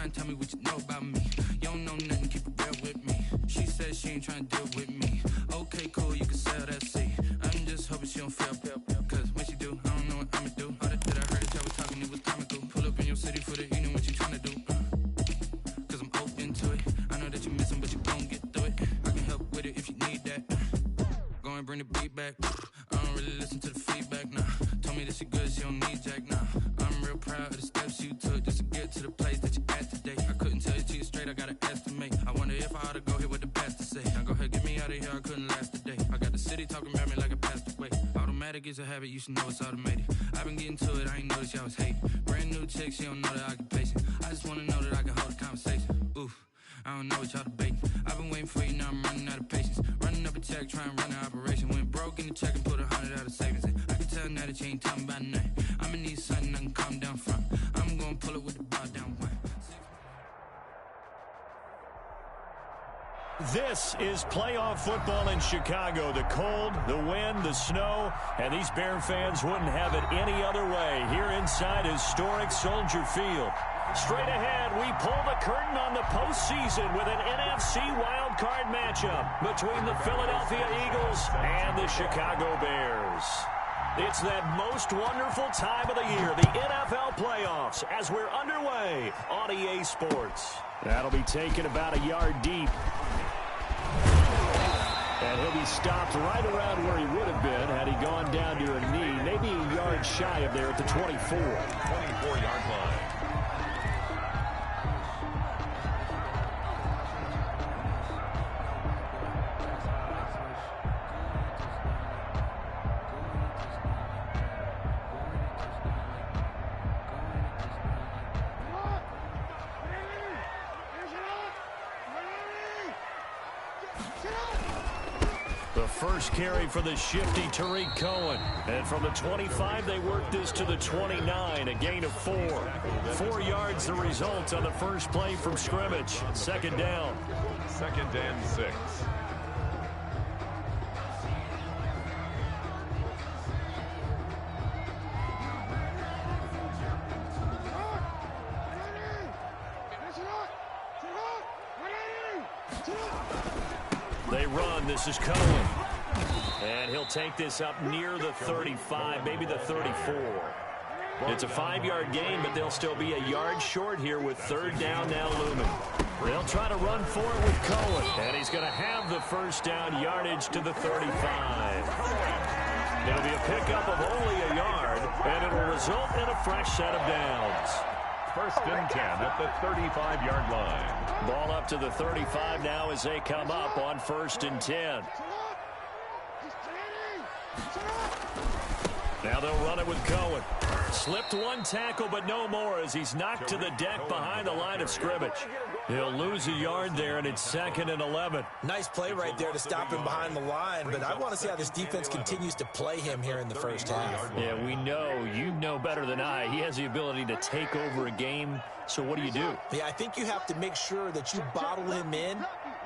mind, tell me what you know about me. You don't know nothing, keep it real with me. She said she ain't trying to deal with me. Okay, cool, you can sell that seat. I'm just hoping she don't fail, cause when she do, I don't know what I'ma do. All that I heard that y'all was talking, it was comical. Pull up in your city for the evening, what you trying to do? Cause I'm open to it. I know that you miss him, but you gon' get through it. I can help with it if you need that. Go and bring the beat back. I don't really listen to the feedback, nah. Told me that she good, she don't need jack, nah. I'm real proud of the steps you took just to get to the place that you at today. I couldn't tell you to you straight, I gotta estimate. I wonder if I ought to go here with the best to say. Now go ahead, get me out of here, I couldn't last a day. I got the city talking about me like I passed away. Automatic is a habit, you should know it's automated. I've been getting to it, I ain't noticed y'all was hating. Brand new chick, she don't know the occupation. I just wanna know that I can hold a conversation. Oof, I don't know what y'all debating. I've been waiting for you, now I'm running out of patience. Running up a check, trying to run an operation. Went broke in the check and put 100 out of savings in. I can tell now that you ain't talking about nothing. I'ma need something I can calm down from. I'm gonna pull it with the bar down one. This is playoff football in Chicago. The cold, the wind, the snow, and these Bear fans wouldn't have it any other way here inside historic Soldier Field. Straight ahead, we pull the curtain on the postseason with an NFC wildcard matchup between the Philadelphia Eagles and the Chicago Bears. It's that most wonderful time of the year, the NFL playoffs, as we're underway on EA Sports. That'll be taken about a yard deep. And he'll be stopped right around where he would have been had he gone down to a knee, maybe a yard shy of there at the 24. 24-yard line. First carry for the shifty Tariq Cohen. And from the 25, they work this to the 29, a gain of 4. 4 yards the result on the first play from scrimmage. Second down. 2nd and 6. They run. This is Cohen. And he'll take this up near the 35, maybe the 34. It's a 5-yard gain, but they'll still be a yard short here with third down now looming. They'll try to run for it with Cohen. And he's going to have the first down yardage to the 35. It'll be a pickup of only a yard, and it'll result in a fresh set of downs. 1st and 10 at the 35-yard line. Ball up to the 35 now as they come up on 1st and 10. Now they'll run it with Cohen. Slipped one tackle, but no more as he's knocked to the deck behind the line of scrimmage. He'll lose a yard there, and it's 2nd and 11. Nice play right there to stop him behind the line, but I want to see how this defense continues to play him here in the first half. Yeah, we know. You know better than I. He has the ability to take over a game, so what do you do? Yeah, I think you have to make sure that you bottle him in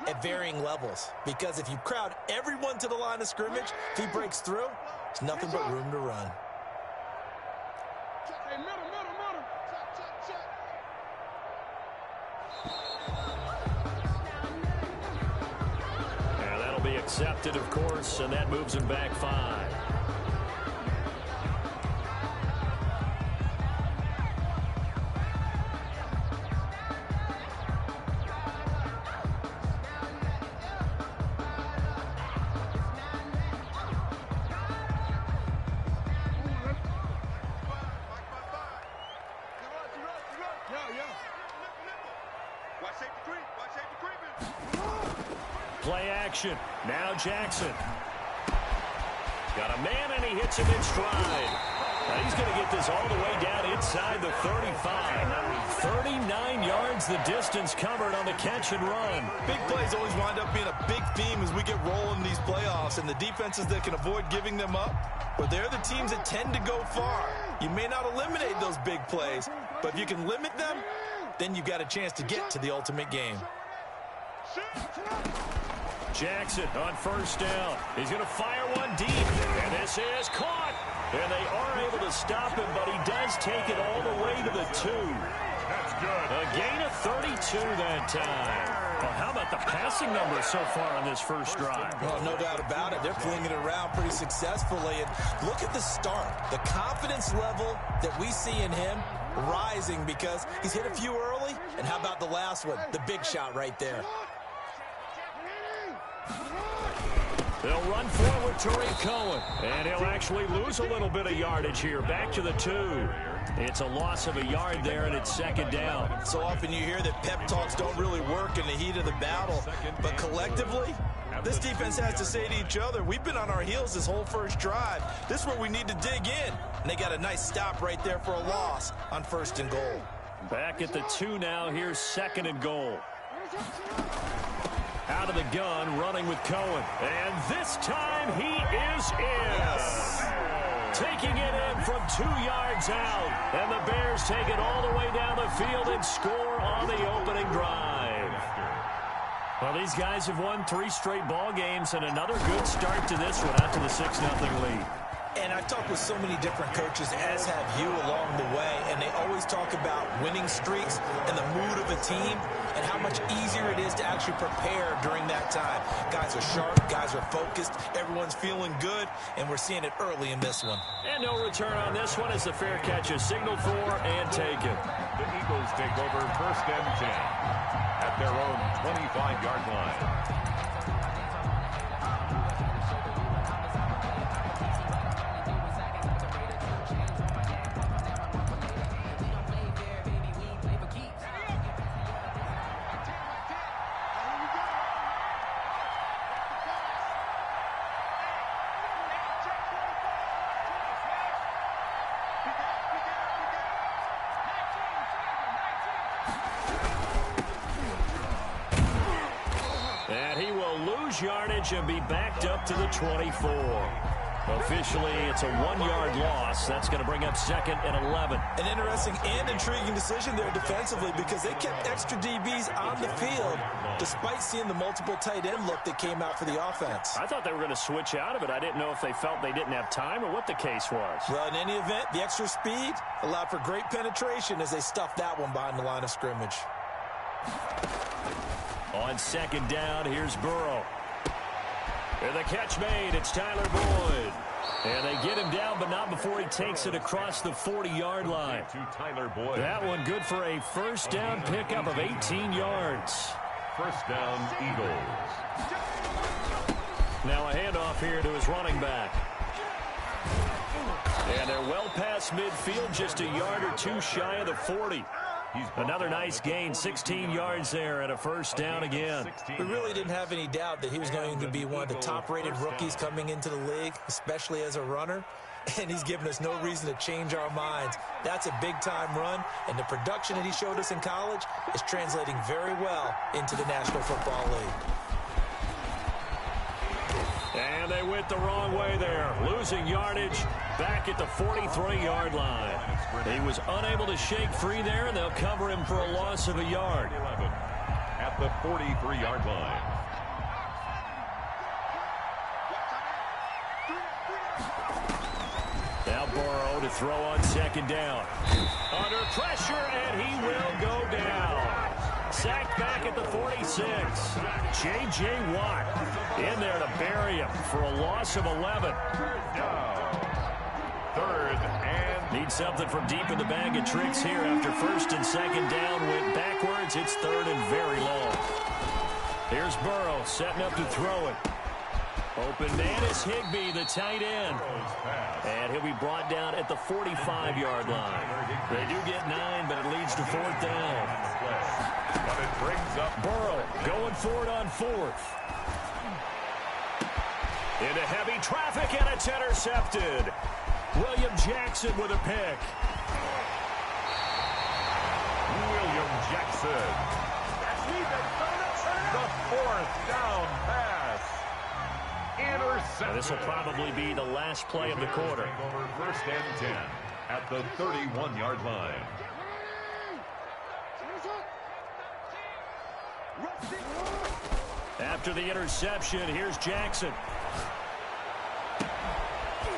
at varying levels, because if you crowd everyone to the line of scrimmage, if he breaks through, it's nothing but room to run. And that'll be accepted, of course, and that moves him back 5. Play action. Now Jackson. Got a man, and he hits him in stride. Now he's going to get this all the way down inside the 35. 39 yards the distance covered on the catch and run. Big plays always wind up being a big theme as we get rolling in these playoffs, and the defenses that can avoid giving them up, but they're the teams that tend to go far. You may not eliminate those big plays, but if you can limit them, then you've got a chance to get to the ultimate game. Jackson on first down. He's going to fire one deep, and this is caught. And they are able to stop him, but he does take it all the way to the 2. That's good. A gain of 2 that time. Well, how about the passing numbers so far on this first drive? Well, no doubt about it. They're flinging it around pretty successfully. And look at the start. The confidence level that we see in him rising because he's hit a few early. And how about the last one? The big shot right there. They'll run forward Tariq Cohen, and he'll actually lose a little bit of yardage here. Back to the 2. It's a loss of a yard there, and it's second down. So often you hear that pep talks don't really work in the heat of the battle, but collectively, this defense has to say to each other, we've been on our heels this whole first drive. This is where we need to dig in. And they got a nice stop right there for a loss on 1st and goal. Back at the 2 now. Here's 2nd and goal. Out of the gun, running with Cohen. And this time he is in. Yes. Taking it in from 2 yards out. And the Bears take it all the way down the field and score on the opening drive. Well, these guys have won 3 straight ball games and another good start to this one out to the 6-0 lead. And I've talked with so many different coaches, as have you, along the way, and they always talk about winning streaks and the mood of a team and how much easier it is to actually prepare during that time. Guys are sharp, guys are focused, everyone's feeling good, and we're seeing it early in this one. And no return on this one as the fair catch is signaled for and taken. The Eagles take over 1st and 10 at their own 25-yard line. Yardage and be backed up to the 24. Officially, it's a 1-yard loss. That's going to bring up 2nd and 11. An interesting and intriguing decision there defensively because they kept extra DBs on the field despite seeing the multiple tight end look that came out for the offense. I thought they were going to switch out of it. I didn't know if they felt they didn't have time or what the case was. Well, in any event, the extra speed allowed for great penetration as they stuffed that one behind the line of scrimmage. On 2nd down, here's Burrow. And the catch made. It's Tyler Boyd. And they get him down, but not before he takes it across the 40-yard line. To Tyler Boyd. That one good for a 1st down pickup of 18 yards. 1st down, Eagles. Now a handoff here to his running back. And they're well past midfield, just a yard or 2 shy of the 40. Another nice gain, 16 yards there and a 1st down again. We really didn't have any doubt that he was going to be one of the top-rated rookies coming into the league, especially as a runner. And he's given us no reason to change our minds. That's a big-time run, and the production that he showed us in college is translating very well into the National Football League. And they went the wrong way there, losing yardage back at the 43-yard line. He was unable to shake free there, and they'll cover him for a loss of a yard. 11 at the 43-yard line. Now Burrow to throw on 2nd down. Under pressure, and he will go down. Sacked back at the 46. J.J. Watt in there to bury him for a loss of 11. Now, 3rd and... Need something from deep in the bag of tricks here after 1st and 2nd down went backwards. It's 3rd and very long. Here's Burrow setting up to throw it. Open man is Higbee, the tight end. And he'll be brought down at the 45-yard line. They do get 9, but it leads to 4th down. But it brings up Burrow going for it on 4th. Into heavy traffic, and it's intercepted. William Jackson with a pick. William Jackson. The 4th down pass. Intercepted. This will probably be the last play of the quarter. Over 1st and 10 at the 31-yard line. After the interception, here's Jackson.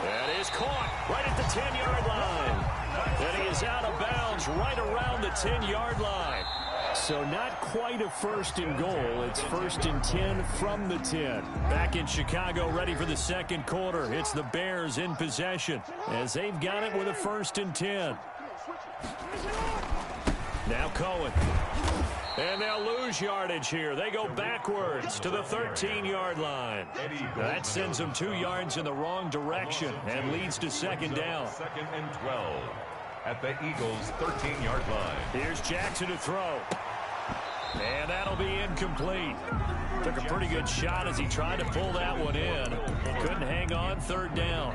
That is caught right at the 10-yard line. And he is out of bounds right around the 10-yard line. So not quite a first and goal. It's first and 10 from the 10. Back in Chicago, ready for the second quarter. It's the Bears in possession as they've got it with a first and 10. Now Cohen. And they'll lose yardage here. They go backwards to the 13-yard line. That sends them 2 yards in the wrong direction and leads to second down. Second and 12 at the Eagles' 13-yard line. Here's Jackson to throw. And that'll be incomplete. Took a pretty good shot as he tried to pull that one in. Couldn't hang on, third down.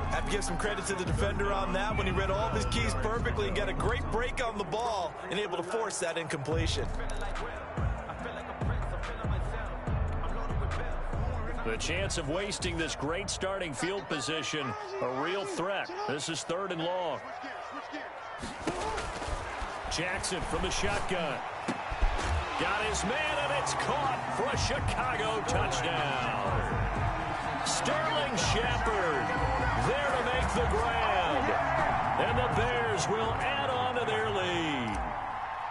Have to give some credit to the defender on that when he read all of his keys perfectly and got a great break on the ball and able to force that incompletion. The chance of wasting this great starting field position, a real threat. This is third and long. Jackson from the shotgun. Got his man, and it's caught for a Chicago touchdown. Sterling Shepard there to make the grab. And the Bears will add on to their lead.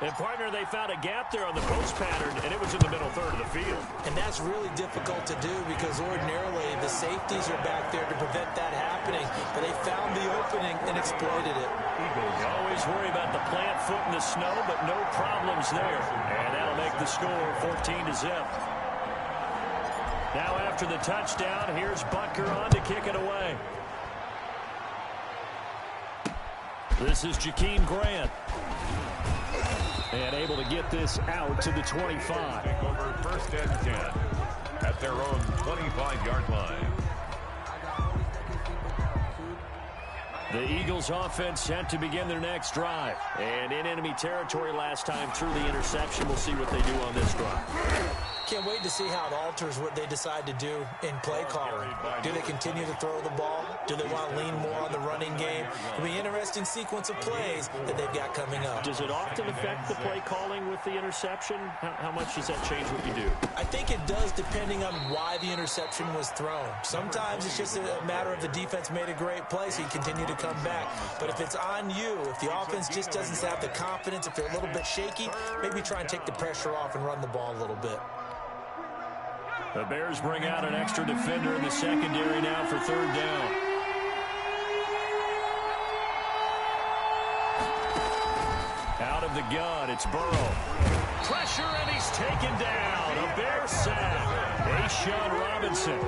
And, partner, they found a gap there on the post pattern, and it was in the middle third of the field. And that's really difficult to do because ordinarily the safeties are back there to prevent that happening. But they found the opening and exploited it. Eagles always worry about the plant foot in the snow, but no problems there. And that'll make the score 14-0. Now after the touchdown, here's Butker on to kick it away. This is Jakeem Grant. And able to get this out to the 25. Take over first and 10 at their own 25-yard line. The Eagles offense set to begin their next drive. And in enemy territory last time through the interception. We'll see what they do on this drive. Can't wait to see how it alters what they decide to do in play calling. Do they continue to throw the ball? Do they want to lean more on the running game? It'll be an interesting sequence of plays that they've got coming up. Does it often affect the play calling with the interception? How much does that change what you do? I think it does depending on why the interception was thrown. Sometimes it's just a matter of the defense made a great play, so you continue to come back. But if it's on you, if the offense just doesn't have the confidence, if they're a little bit shaky, maybe try and take the pressure off and run the ball a little bit. The Bears bring out an extra defender in the secondary now for third down. Out of the gun, it's Burrow. Pressure, and he's taken down. A Bear sack. A'Shawn Robinson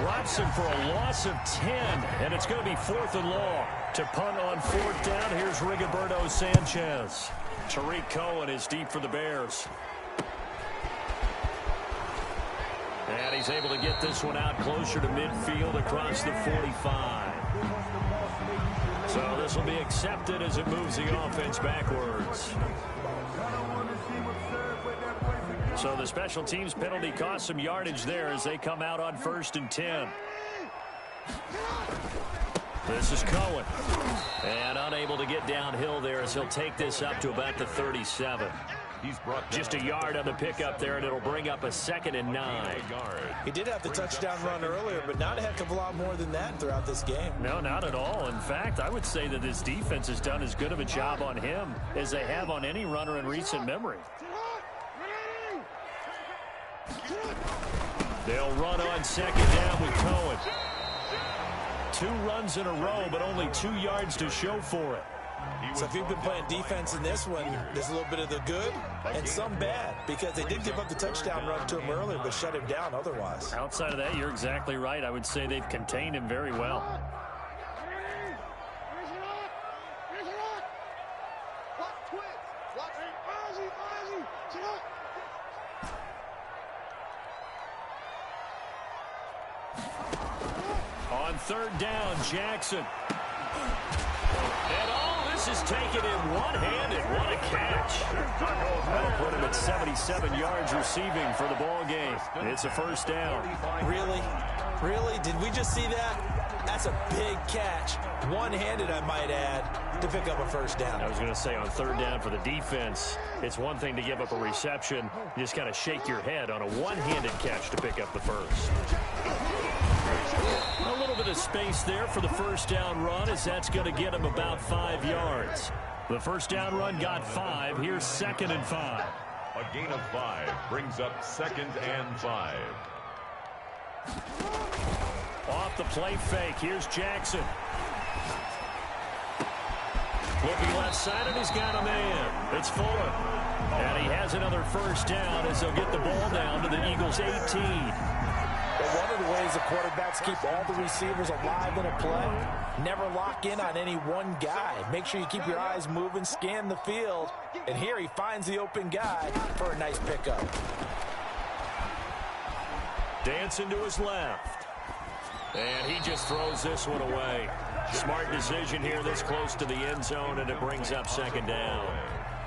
drops him for a loss of 10, and it's going to be fourth and long. To punt on fourth down, here's Rigoberto Sanchez. Tariq Cohen is deep for the Bears. And he's able to get this one out closer to midfield across the 45. So this will be accepted as it moves the offense backwards. So the special teams penalty cost some yardage there as they come out on first and 10. This is Cohen. And unable to get downhill there as he'll take this up to about the 37. He's brought just a yard on the pickup there, and it'll bring up a 2nd and 9. He did have the touchdown run earlier, but not a heck of a lot more than that throughout this game. No, not at all. In fact, I would say that this defense has done as good of a job on him as they have on any runner in recent memory. They'll run on second down with Cohen. 2 runs in a row, but only 2 yards to show for it. So if you've been playing defense in this one, there's a little bit of the good and some bad, because they did give up the touchdown run to him earlier, but shut him down otherwise. Outside of that, you're exactly right. I would say they've contained him very well. On third down, Jackson. And all this is taken in one-handed. What a catch. That'll put him at 77 yards receiving for the ball game. It's a first down. Really? Really? Did we just see that? That's a big catch. One-handed, I might add, to pick up a first down. I was going to say on third down for the defense, it's one thing to give up a reception. You just got to shake your head on a one-handed catch to pick up the first. A little bit of space there for the first down run, as that's going to get him about 5 yards. The first down run got 5. Here's 2nd and 5. A gain of 5 brings up 2nd and 5. Off the play fake. Here's Jackson. Looking left side, and he's got a man. It's Fuller. And he has another first down as they'll get the ball down to the Eagles' 18. Well, one of the ways the quarterbacks keep all the receivers alive in a play, never lock in on any one guy. Make sure you keep your eyes moving, scan the field. And here he finds the open guy for a nice pickup. Dancing to his left. And he just throws this one away. Smart decision here this close to the end zone, and it brings up 2nd down.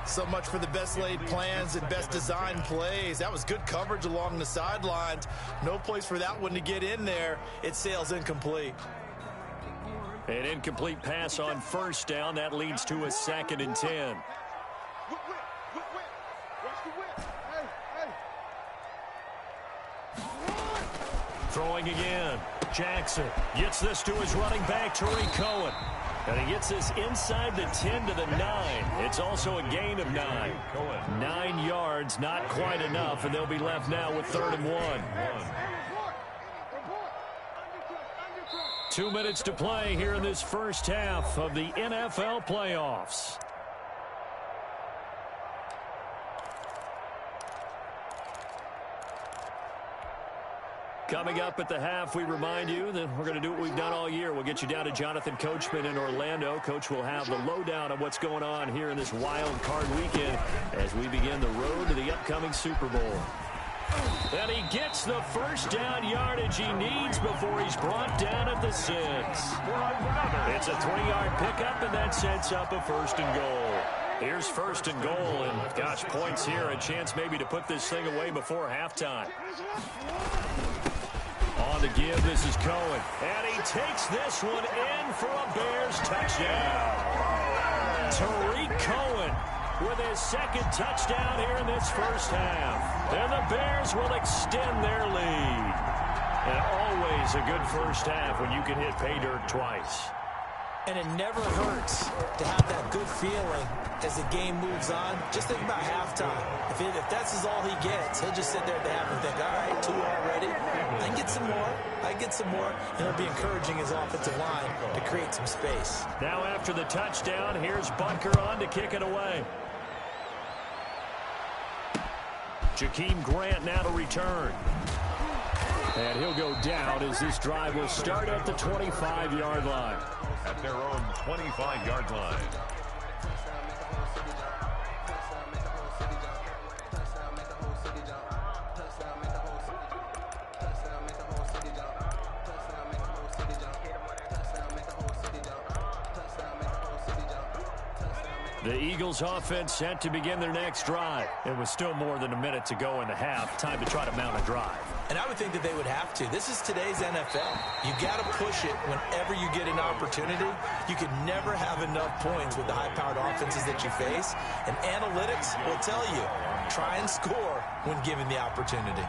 So much for the best laid plans and best designed plays. That was good coverage along the sidelines. No place for that one to get in there. It sails incomplete. An incomplete pass on first down. That leads to a 2nd and 10. Throwing again. Jackson gets this to his running back, Tariq Cohen. And he gets this inside the 10 to the 9. It's also a gain of 9. 9 yards, not quite enough, and they'll be left now with 3rd and 1. 2 minutes to play here in this first half of the NFL playoffs. Coming up at the half, we remind you that we're going to do what we've done all year. We'll get you down to Jonathan Coachman in Orlando. Coach will have the lowdown on what's going on here in this wild card weekend as we begin the road to the upcoming Super Bowl. And he gets the first down yardage he needs before he's brought down at the 6. It's a 3-yard pickup, and that sets up a 1st and goal. Here's 1st and goal, and gosh, points here, a chance maybe to put this thing away before halftime. On the give, this is Cohen. And he takes this one in for a Bears touchdown. Tariq Cohen with his 2nd touchdown here in this first half. And the Bears will extend their lead. And always a good first half when you can hit pay dirt twice. And it never hurts to have that good feeling as the game moves on. Just think about halftime. If that's all he gets, he'll just sit there at the half and think, all right, 2 already. I can get some more. I can get some more. And it'll be encouraging his offensive line to create some space. Now after the touchdown, here's Butker on to kick it away. Jakeem Grant now to return. And he'll go down as this drive will start at the 25-yard line. At their own 25-yard line. The Eagles offense set to begin their next drive. It was still more than a minute to go in the half. Time to try to mount a drive. And I would think that they would have to. This is today's NFL. You got to push it whenever you get an opportunity. You can never have enough points with the high-powered offenses that you face. And analytics will tell you, try and score when given the opportunity.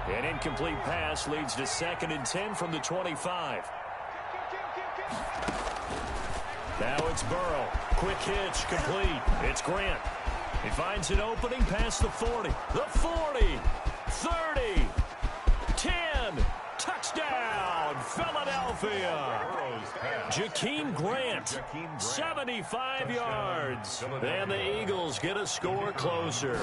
An incomplete pass leads to 2nd and 10 from the 25. Now it's Burrow. Quick hitch, complete. It's Grant. He finds an opening past the 40. The 40. 30. 10. Touchdown, Philadelphia. Jakeem Grant, 75 yards. And the Eagles get a score closer.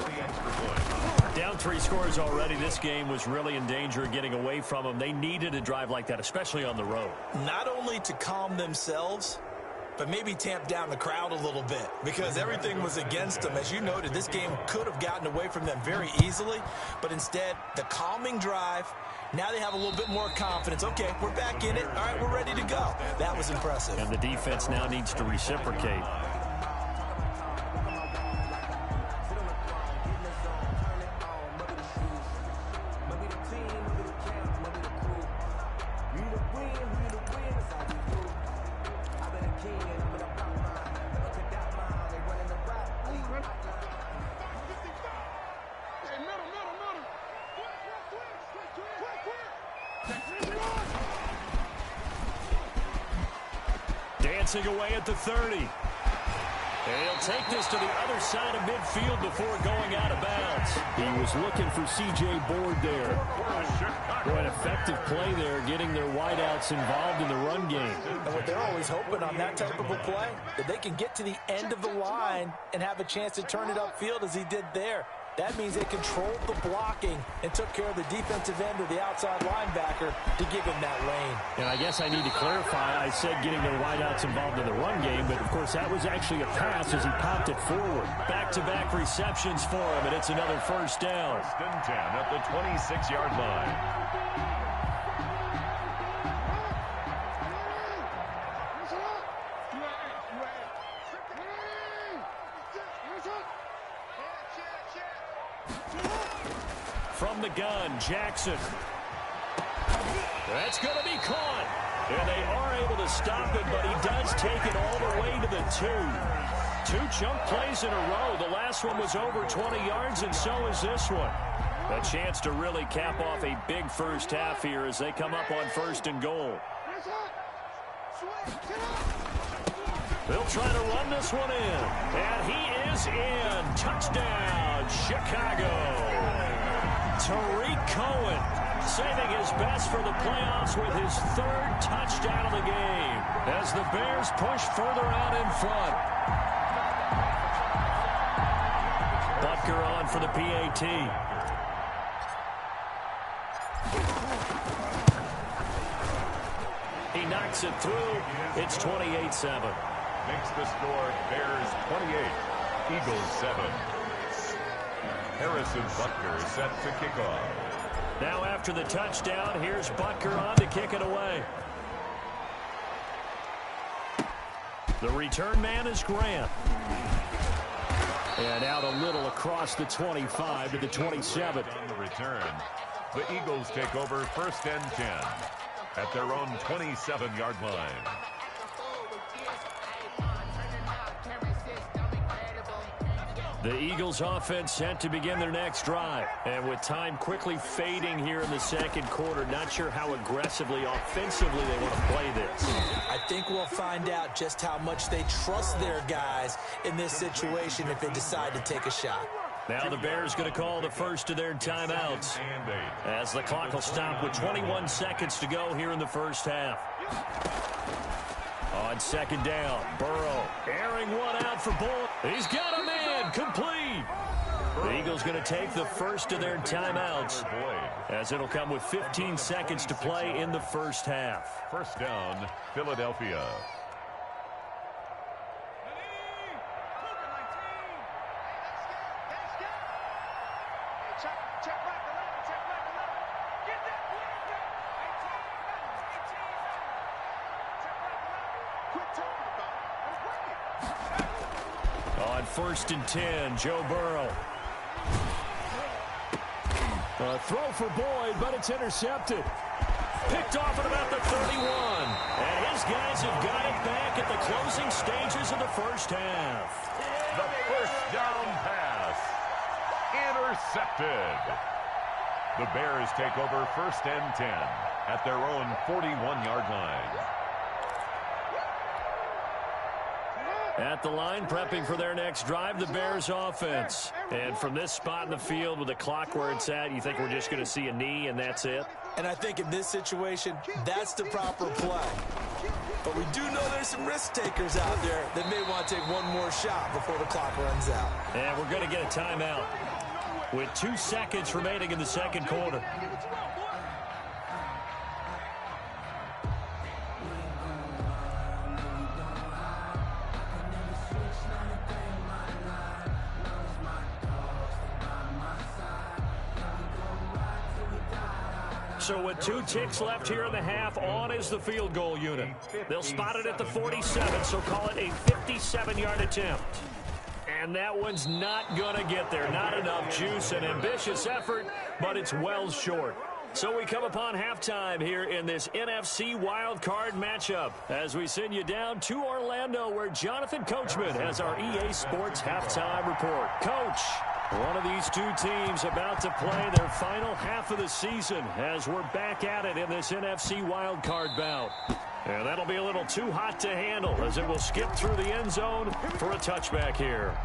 Down 3 scores already. This game was really in danger of getting away from them. They needed a drive like that, especially on the road. Not only to calm themselves, but maybe tamp down the crowd a little bit because everything was against them. As you noted, this game could have gotten away from them very easily, but instead, the calming drive, now they have a little bit more confidence. Okay, we're back in it. All right, we're ready to go. That was impressive. And the defense now needs to reciprocate. Glancing away at the 30. And he'll take this to the other side of midfield before going out of bounds. He was looking for C.J. Board there. Boy, an effective play there, getting their wideouts involved in the run game. And what they're always hoping on that type of a play, that they can get to the end of the line and have a chance to turn it upfield as he did there. That means they controlled the blocking and took care of the defensive end or the outside linebacker to give him that lane. And I guess I need to clarify, I said getting their wideouts involved in the run game, but of course that was actually a pass as he popped it forward. Back-to-back receptions for him, and it's another first down. First and 10 at the 26-yard line. From the gun, Jackson. That's going to be caught. And they are able to stop it, but he does take it all the way to the 2. 2 chunk plays in a row. The last one was over 20 yards, and so is this one. A chance to really cap off a big first half here as they come up on 1st and goal. They'll try to run this one in. And he is in. Touchdown, Chicago. Tariq Cohen saving his best for the playoffs with his 3rd touchdown of the game as the Bears push further out in front. Butker on for the PAT. He knocks it through. It's 28-7. Makes the score Bears 28, Eagles 7. Harrison Butker set to kick off. Now after the touchdown, here's Butker on to kick it away. The return man is Grant. And out a little across the 25 to the 27. On the return, the Eagles take over 1st and 10 at their own 27-yard line. The Eagles offense set to begin their next drive. And with time quickly fading here in the 2nd quarter, not sure how aggressively, offensively they want to play this. I think we'll find out just how much they trust their guys in this situation if they decide to take a shot. Now the Bears going to call the first of their timeouts as the clock will stop with 21 seconds to go here in the first half. On 2nd down, Burrow airing one out for Bull. He's got a man, complete. The Eagles going to take the first of their timeouts as it'll come with 15 seconds to play in the first half. First down, Philadelphia. On 1st and 10, Joe Burrow. A throw for Boyd, but it's intercepted. Picked off at about the 31. And his guys have got it back at the closing stages of the first half. The first down pass. Intercepted. The Bears take over 1st and 10 at their own 41-yard line. At the line, prepping for their next drive, the Bears offense. And from this spot in the field with the clock where it's at, you think we're just going to see a knee and that's it? And I think in this situation, that's the proper play. But we do know there's some risk takers out there that may want to take one more shot before the clock runs out. And we're going to get a timeout with 2 seconds remaining in the 2nd quarter. So with 2 ticks left here in the half, on is the field goal unit. They'll spot it at the 47, so call it a 57-yard attempt. And that one's not going to get there. Not enough juice, an ambitious effort, but it's well short. So we come upon halftime here in this NFC wildcard matchup as we send you down to Orlando where Jonathan Coachman has our EA Sports halftime report. Coach, one of these 2 teams about to play their final half of the season as we're back at it in this NFC wildcard bout. And that'll be a little too hot to handle as it will skip through the end zone for a touchback here.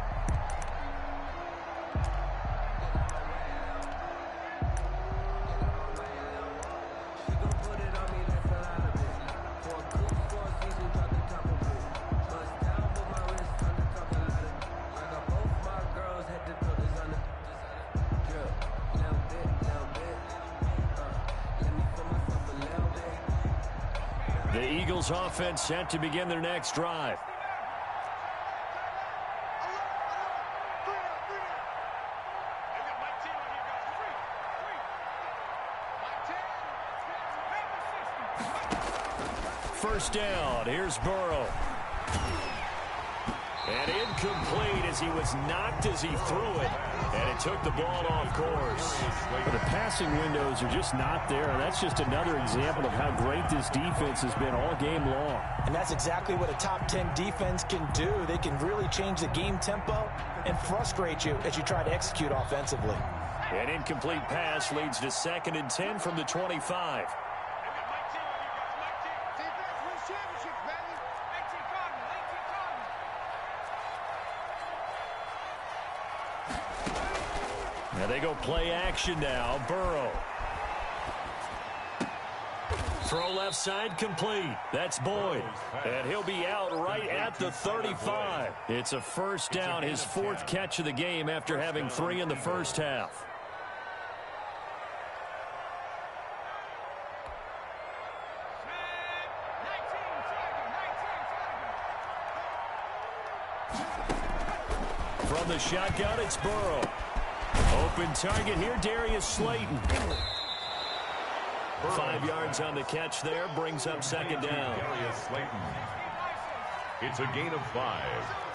The Eagles offense set to begin their next drive. First down, here's Burrow. And incomplete as he was knocked as he threw it. And it took the ball off course. The passing windows are just not there. And that's just another example of how great this defense has been all game long. And that's exactly what a top 10 defense can do. They can really change the game tempo and frustrate you as you try to execute offensively. An incomplete pass leads to 2nd and 10 from the 25. Now they go play action now. Burrow. Throw left side complete. That's Boyd. And he'll be out right at the 35. It's a first down, his 4th catch of the game after having 3 in the first half. From the shotgun, it's Burrow. Open target here, Darius Slayton. 5 yards on the catch there, brings up 2nd down. Darius Slayton. It's a gain of 5,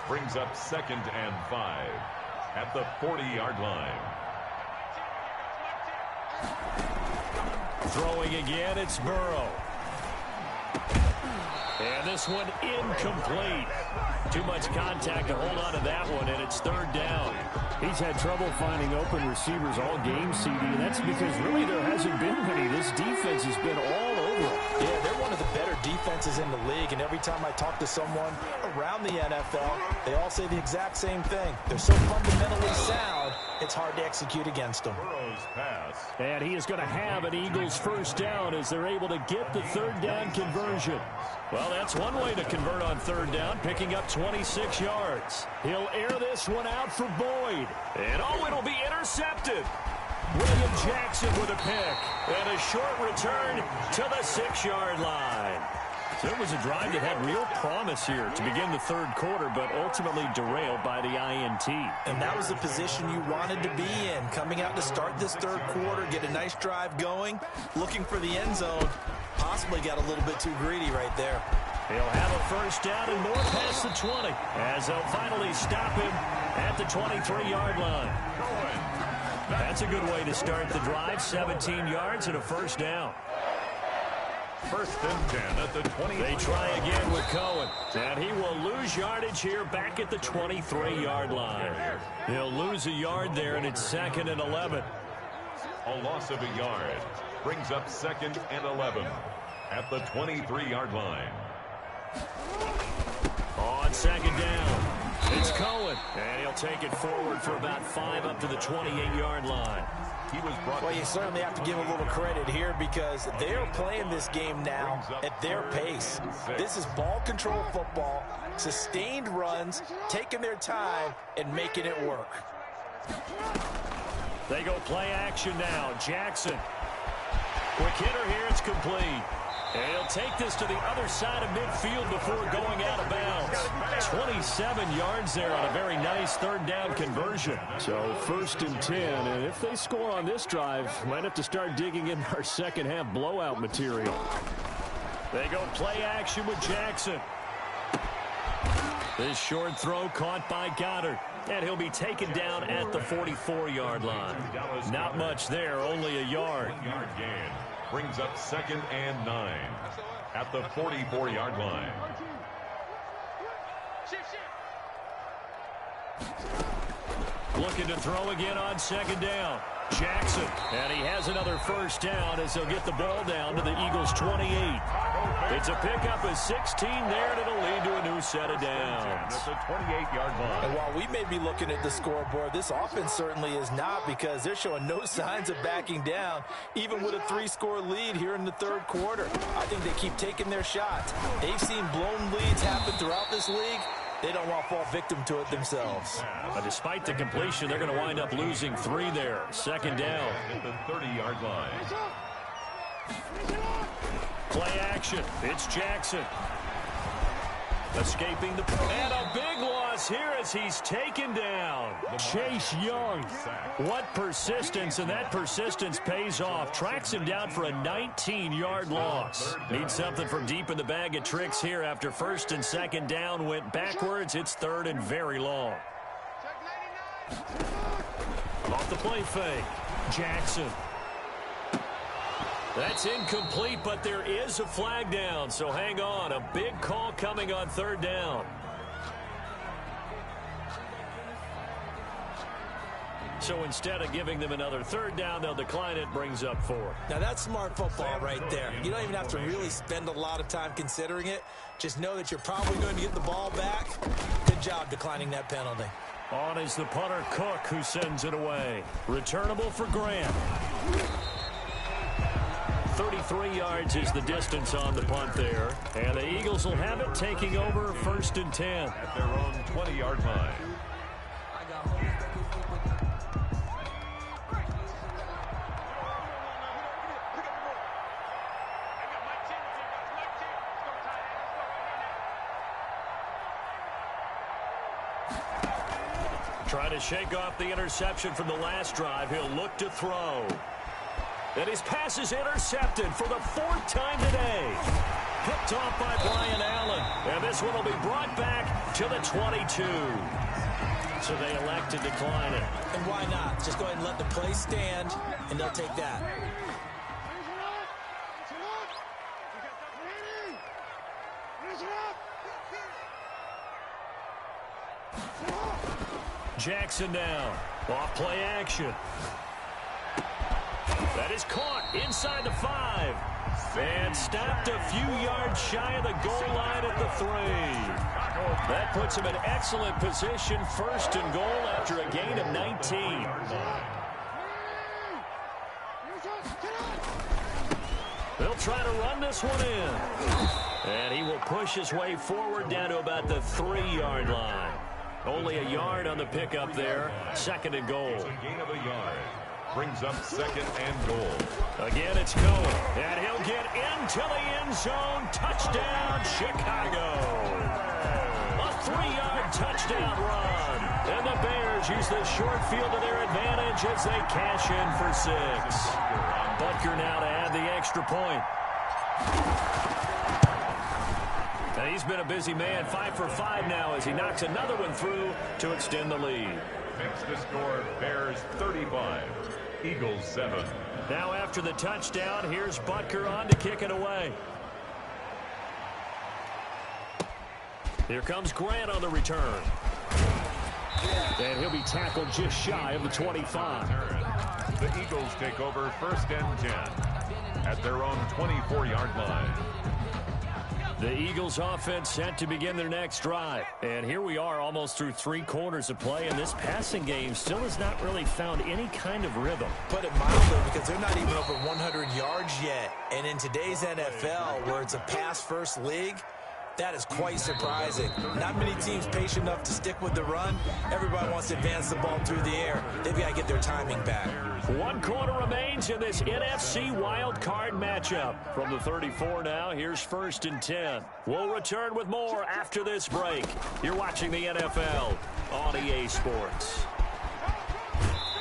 brings up 2nd and 5 at the 40-yard line. Throwing again, it's Burrow. And this one incomplete. Too much contact to hold on to that one, and it's 3rd down. He's had trouble finding open receivers all game, CD, and that's because really there hasn't been many. This defense has been all over. Yeah, they're one of the better defenses in the league, and every time I talk to someone around the NFL, they all say the exact same thing. They're so fundamentally sound, it's hard to execute against them. Burrow's pass. And he is going to have an Eagles first down as they're able to get the 3rd down conversion. Well, that's one way to convert on 3rd down, picking up 26 yards. He'll air this one out for Boyd. And it'll be intercepted. William Jackson with a pick. And a short return to the 6-yard line. So it was a drive that had real promise here to begin the 3rd quarter, but ultimately derailed by the INT. And that was the position you wanted to be in. Coming out to start this 3rd quarter, get a nice drive going, looking for the end zone. Possibly got a little bit too greedy right there. He'll have a first down and more past the 20 as they'll finally stop him at the 23-yard line. That's a good way to start the drive. 17 yards and a first down. 1st and 10 at the 20. They try again with Cohen. And he will lose yardage here back at the 23-yard line. He'll lose a yard there, and it's 2nd and 11. A loss of a yard brings up 2nd and 11 at the 23-yard line. On 2nd down, it's Cohen. And he'll take it forward for about 5 up to the 28-yard line. He was brought. Well, you certainly have to give a little credit here because they're playing this game now at their pace. This is ball control football, sustained runs, taking their time and making it work. They go play action now. Jackson. Quick hitter here. It's complete. And he'll take this to the other side of midfield before going out of bounds. 27 yards there on a very nice 3rd down conversion. So 1st and 10, and if they score on this drive, might have to start digging in our 2nd half blowout material. They go play action with Jackson. This short throw caught by Goddard. And he'll be taken down at the 44-yard line. Not much there, only a yard. 1-yard gain brings up 2nd and 9 at the 44-yard line. Looking to throw again on second down. Jackson, and he has another first down as he'll get the ball down to the Eagles' 28. It's a pickup of 16 there, and it'll lead to a new set of downs. At the 28-yard line. And while we may be looking at the scoreboard, this offense certainly is not, because they're showing no signs of backing down, even with a 3-score lead here in the third quarter. I think they keep taking their shots. They've seen blown leads happen throughout this league. They don't want to fall victim to it themselves. But despite the completion, they're going to wind up losing 3 there. Second down. At the 30-yard line. Play action. It's Jackson. Escaping the... And a big loss here as he's taken down. Chase Young. What persistence, and that persistence pays off. Tracks him down for a 19-yard loss. Needs something from deep in the bag of tricks here after first and second down went backwards. It's third and very long. Off the play fake. Jackson. That's incomplete, but there is a flag down, so hang on. A big call coming on third down. So instead of giving them another third down, they'll decline it, brings up 4. Now, that's smart football right there. You don't even have to really spend a lot of time considering it. Just know that you're probably going to get the ball back. Good job declining that penalty. On is the punter, Cook, who sends it away. Returnable for Grant. 33 yards is the distance on the punt there. And the Eagles will have it, taking over first and 10. At their own 20-yard line. Trying to shake off the interception from the last drive. He'll look to throw. And his pass is intercepted for the 4th time today. Picked off by Brian Allen. And this one will be brought back to the 22. So they elect to decline it. And why not? Just go ahead and let the play stand, and they'll take that. Jackson down. Off play action. That is caught inside the 5. And stopped a few yards shy of the goal line at the 3. That puts him in excellent position, first and goal after a gain of 19. They'll try to run this one in. And he will push his way forward down to about the 3-yard line. Only a yard on the pickup there. Second and goal. It's a gain of a yard. Brings up second and goal. Again, it's Cohen. And he'll get into the end zone. Touchdown, Chicago. A 3-yard touchdown run. And the Bears use the short field to their advantage as they cash in for 6. Butker now to add the extra point. And he's been a busy man, 5 for 5 now as he knocks another one through to extend the lead. Makes the score Bears 35, Eagles 7. Now after the touchdown, here's Butker on to kick it away. Here comes Grant on the return. And he'll be tackled just shy of the 25. The Eagles take over first and 10 at their own 24-yard line. The Eagles offense set to begin their next drive. And here we are almost through 3 quarters of play, and this passing game still has not really found any kind of rhythm. Put it mildly, because they're not even over 100 yards yet. And in today's NFL, where it's a pass-first league, that is quite surprising. Not many teams patient enough to stick with the run. Everybody wants to advance the ball through the air. They've got to get their timing back. 1 quarter remains in this NFC wild card matchup. From the 34 now, here's first and 10. We'll return with more after this break. You're watching the NFL on EA Sports.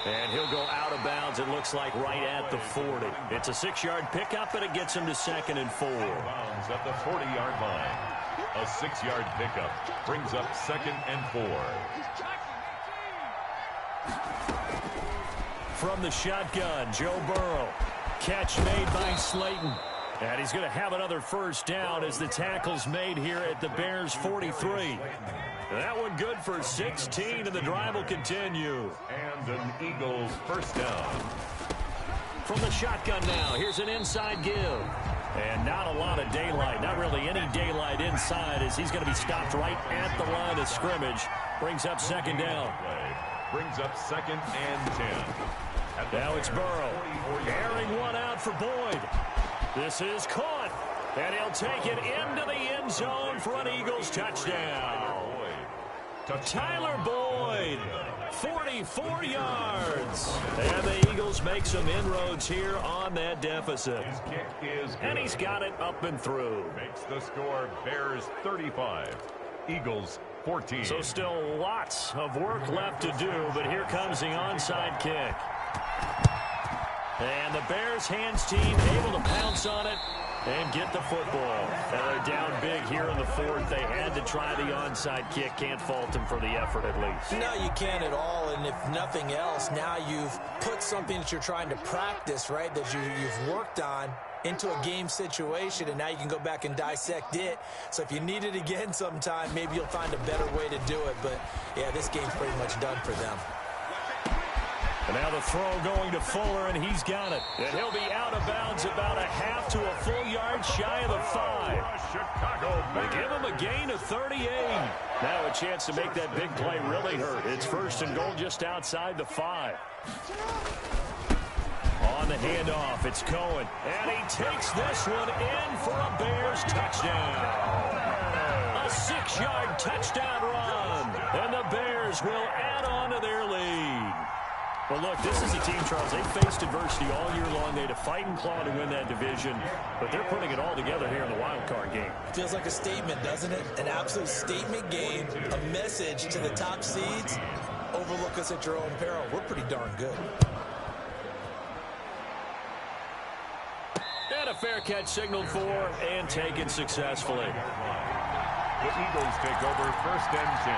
And he'll go out of bounds, it looks like, right at the 40. It's a 6-yard pickup, and it gets him to second and 4. Bounds at the 40-yard line. A 6-yard pickup brings up second and 4. From the shotgun, Joe Burrow. Catch made by Slayton. And he's going to have another first down as the tackle's made here at the Bears' 43. That one good for 16, and the drive will continue. And an Eagles first down. From the shotgun now, here's an inside give. And not a lot of daylight, not really any daylight inside, as he's going to be stopped right at the line of scrimmage. Brings up second down. Brings up second and 10. Now it's Burrow. Airing one out for Boyd. This is caught. And he'll take it into the end zone for an Eagles touchdown. Tyler Boyd, 44 yards. And the Eagles make some inroads here on that deficit. His kick is good. And he's got it up and through. Makes the score Bears 35, Eagles 14. So still lots of work left to do, but here comes the onside kick. And the Bears hands team able to pounce on it and get the football. They're down big here in the fourth. They had to try the onside kick. Can't fault them for the effort at least. No, you can't at all. And if nothing else, now you've put something that you're trying to practice, right, that you've worked on into a game situation, and now you can go back and dissect it. So if you need it again sometime, maybe you'll find a better way to do it. But, yeah, this game's pretty much done for them. And now the throw going to Fuller, and he's got it. And he'll be out of bounds about a half to a full yard shy of the 5. Chicago. They give him a gain of 38. Now a chance to make that big play really hurt. It's first and goal just outside the 5. On the handoff, it's Cohen. And he takes this one in for a Bears touchdown. A 6-yard touchdown run. And the Bears will add on to their lead. Well, look, this is a team, Charles. They faced adversity all year long. They had to fight and claw to win that division, but they're putting it all together here in the wild card game. Feels like a statement, doesn't it? An absolute statement game, a message to the top seeds. Overlook us at your own peril. We're pretty darn good. And a fair catch signaled for and taken successfully. The Eagles take over first and 10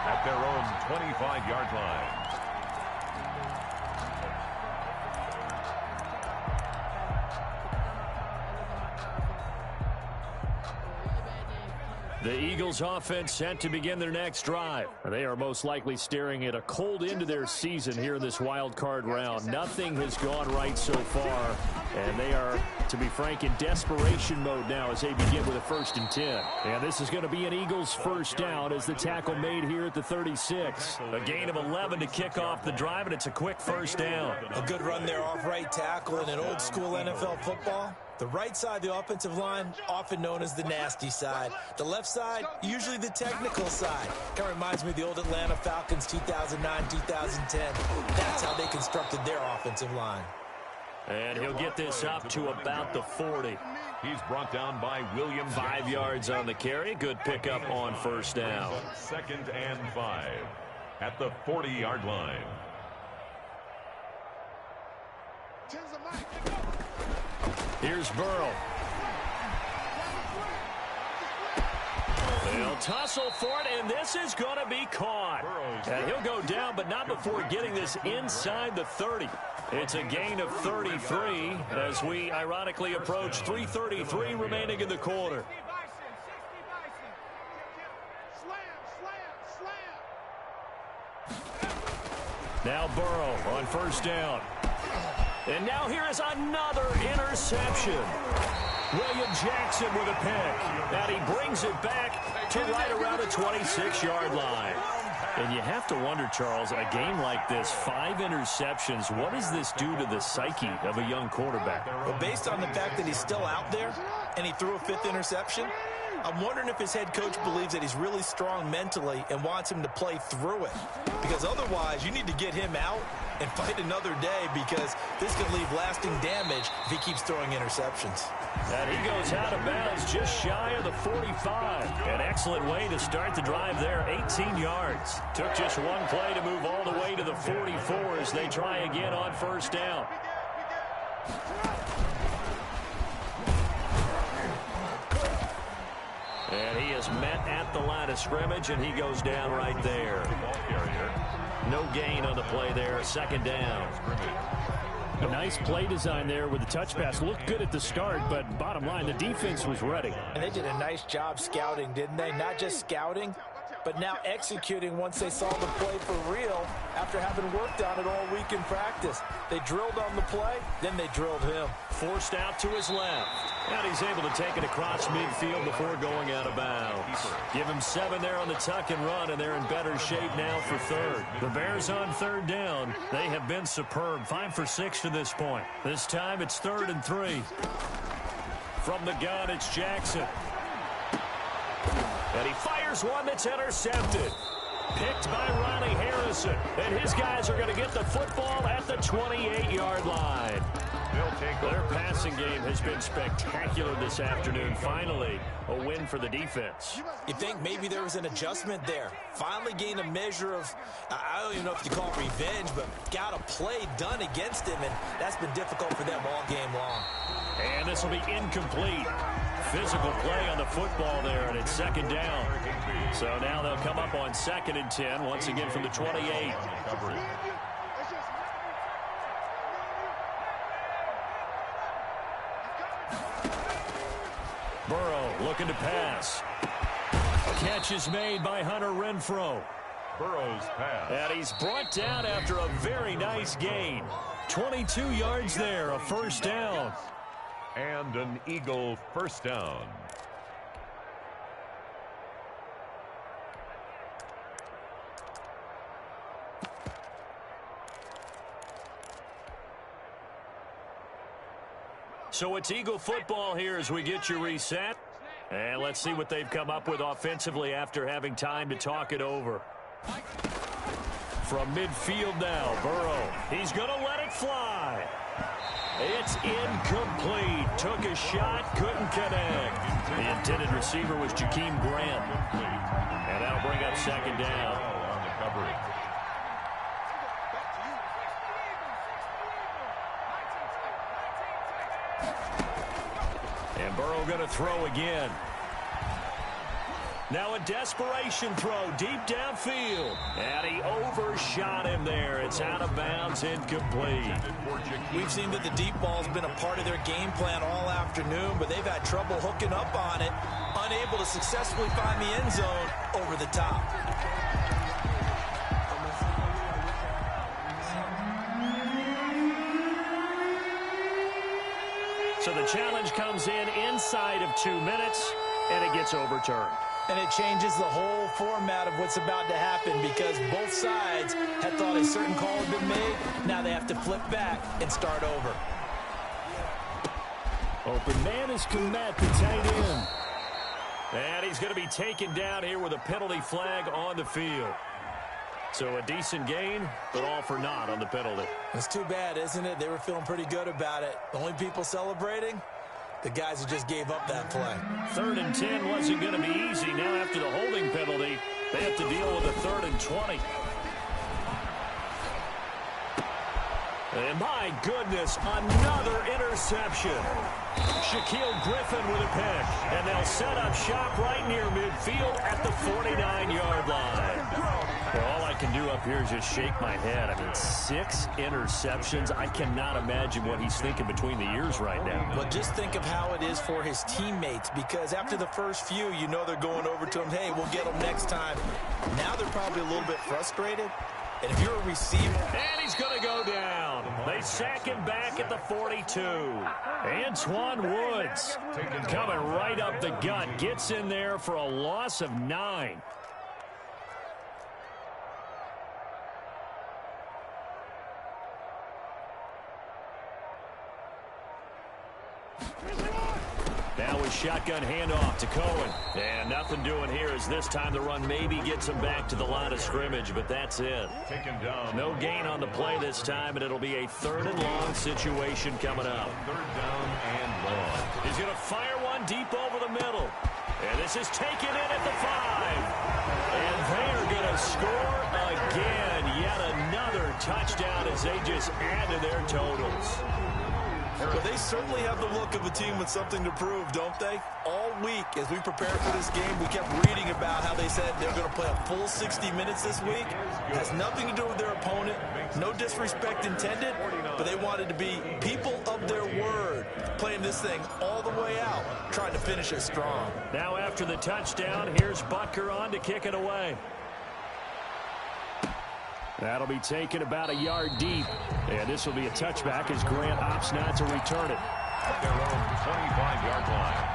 at their own 25-yard line. The Eagles offense set to begin their next drive. They are most likely staring at a cold end to their season here in this wild card round. Nothing has gone right so far, and they are, to be frank, in desperation mode now as they begin with a first and 10. And this is going to be an Eagles first down as the tackle made here at the 36. A gain of 11 to kick off the drive, and it's a quick first down. A good run there off right tackle in an old school NFL football. The right side of the offensive line, often known as the nasty side. The left side, usually the technical side. Kind of reminds me of the old Atlanta Falcons 2009, 2010. That's how they constructed their offensive line. And he'll get this up to about the 40. He's brought down by Williams. 5 yards on the carry. Good pickup on first down. Second and 5 at the 40-yard line. Here's Burrow. They'll tussle for it, and this is going to be caught. And he'll go down, but not before getting this inside the 30. It's a gain of 33 as we ironically approach 3:33 remaining in the quarter. Now Burrow on first down. And now here is another interception. William Jackson with a pick. And he brings it back to right around the 26-yard line. And you have to wonder, Charles, a game like this, 5 interceptions, what does this do to the psyche of a young quarterback? Well, based on the fact that he's still out there and he threw a 5th interception, I'm wondering if his head coach believes that he's really strong mentally and wants him to play through it. Because otherwise, you need to get him out and fight another day, because this could leave lasting damage if he keeps throwing interceptions. And he goes out of bounds just shy of the 45. An excellent way to start the drive there, 18 yards. Took just one play to move all the way to the 44 as they try again on first down. And he is met at the line of scrimmage, and he goes down right there. No gain on the play there, second down. A nice play design there with the touch pass. Looked good at the start, but bottom line, the defense was ready. And they did a nice job scouting, didn't they? Not just scouting, but now executing once they saw the play for real after having worked on it all week in practice. They drilled on the play, then they drilled him. Forced out to his left. And he's able to take it across midfield before going out of bounds. Give him 7 there on the tuck and run, and they're in better shape now for third. The Bears on third down. They have been superb. 5 for 6 to this point. This time it's 3rd and 3. From the gun, it's Jackson. And he fires one that's intercepted. Picked by Ronnie Harrison. And his guys are going to get the football at the 28-yard line. Their passing game has been spectacular this afternoon. Finally, a win for the defense. You think maybe there was an adjustment there. Finally gained a measure of, I don't even know if you call it revenge, but got a play done against him, and that's been difficult for them all game long. And this will be incomplete. Physical play on the football there, and it's 2nd down. So now they'll come up on 2nd and 10, once again from the 28. Burrow looking to pass. Catch is made by Hunter Renfrow. Burrow's pass. And he's brought down after a very nice gain. 22 yards there, a 1st down. And an Eagle 1st down. So it's Eagle football here as we get you reset. And let's see what they've come up with offensively after having time to talk it over. From midfield now, Burrow. He's going to let it fly. It's incomplete. Took a shot, couldn't connect. The intended receiver was Jakeem Grant. And that'll bring up 2nd down. On the coverage. And Burrow going to throw again. Now a desperation throw deep downfield. And he overshot him there. It's out of bounds, incomplete. We've seen that the deep ball's been a part of their game plan all afternoon, but they've had trouble hooking up on it, unable to successfully find the end zone over the top. So the challenge comes in inside of 2 minutes, and it gets overturned. And it changes the whole format of what's about to happen because both sides had thought a certain call had been made. Now they have to flip back and start over. Open man is Komet, the tight end. And he's going to be taken down here with a penalty flag on the field. So a decent gain, but all for naught on the penalty. It's too bad, isn't it? They were feeling pretty good about it. The only people celebrating, the guys who just gave up that play. 3rd and 10 wasn't going to be easy. Now after the holding penalty, they have to deal with a 3rd and 20. And my goodness, another interception. Shaquille Griffin with a pick. And they'll set up shop right near midfield at the 49-yard line. Well, all I can do up here is just shake my head. I mean, 6 interceptions. I cannot imagine what he's thinking between the ears right now. But just think of how it is for his teammates, because after the first few, you know they're going over to him, hey, we'll get them next time. Now they're probably a little bit frustrated. And if you're a receiver... And he's going to go down. They sack him back at the 42. Antoine Woods coming right up the gut. Gets in there for a loss of 9. Now with shotgun handoff to Cohen. And nothing doing here as this time the run maybe gets him back to the line of scrimmage, but that's it. Taken down. No gain on the play this time, and it'll be a 3rd and long situation coming up. 3rd down and long. He's going to fire one deep over the middle. And this is taken in at the 5. And they're going to score again. Yet another touchdown as they just add to their totals. Well, they certainly have the look of a team with something to prove, don't they? All week, as we prepared for this game, we kept reading about how they said they're going to play a full 60 minutes this week. It has nothing to do with their opponent. No disrespect intended, but they wanted to be people of their word, playing this thing all the way out, trying to finish it strong. Now after the touchdown, here's Butker on to kick it away. That'll be taken about a yard deep. And this will be a touchback as Grant opts not to return it. At their own 25-yard line.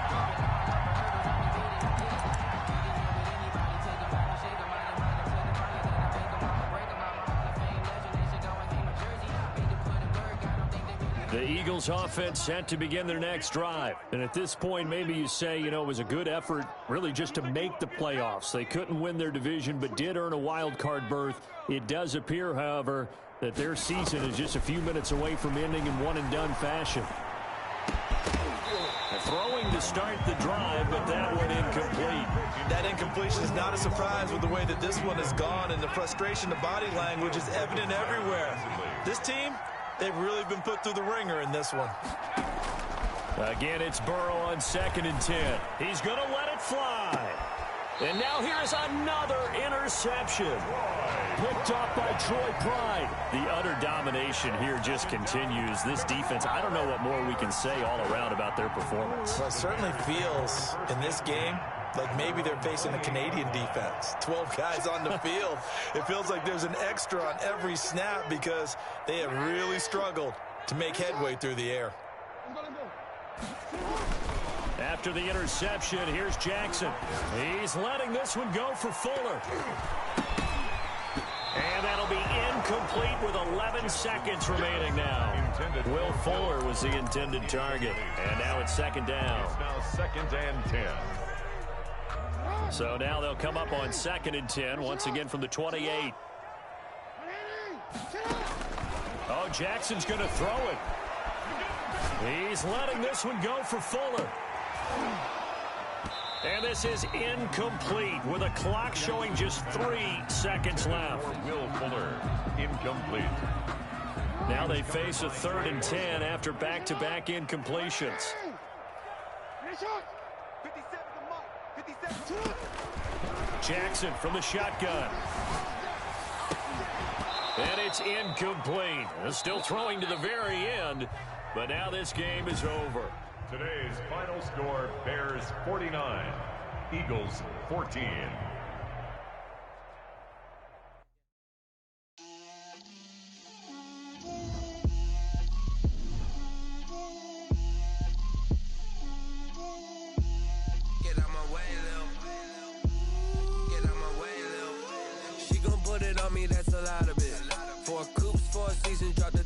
The Eagles offense set to begin their next drive. And at this point, maybe you say, you know, it was a good effort really just to make the playoffs. They couldn't win their division but did earn a wild card berth. It does appear, however, that their season is just a few minutes away from ending in one-and-done fashion. Throwing to start the drive, but that one incomplete. That incompletion is not a surprise with the way that this one has gone, and the frustration, the body language is evident everywhere. This team, they've really been put through the ringer in this one. Again, it's Burrow on 2nd and 10. He's going to let it fly. And now here's another interception. Picked off by Troy Pride. The utter domination here just continues. This defense, I don't know what more we can say all around about their performance. Well, it certainly feels in this game like maybe they're facing a Canadian defense. 12 guys on the field. It feels like there's an extra on every snap because they have really struggled to make headway through the air. After the interception, here's Jackson. He's letting this one go for Fuller. And that'll be incomplete with 11 seconds remaining now. Will Fuller was the intended target. And now it's 2nd down. It's now 2nd and 10. So now they'll come up on 2nd and 10, once again from the 28. Oh, Jackson's going to throw it. He's letting this one go for Fuller. And this is incomplete with a clock showing just 3 seconds left. Will Fuller, incomplete. Now they face a 3rd and 10 after back-to-back incompletions. Jackson from the shotgun. And it's incomplete. Still throwing to the very end, but now this game is over. Today's final score, Bears 49, Eagles 14. Get out my way, Lil. Get out my way, Lil. She gon' put it on me, that's a lot of it. 4 coops, 4 seasons, dropped the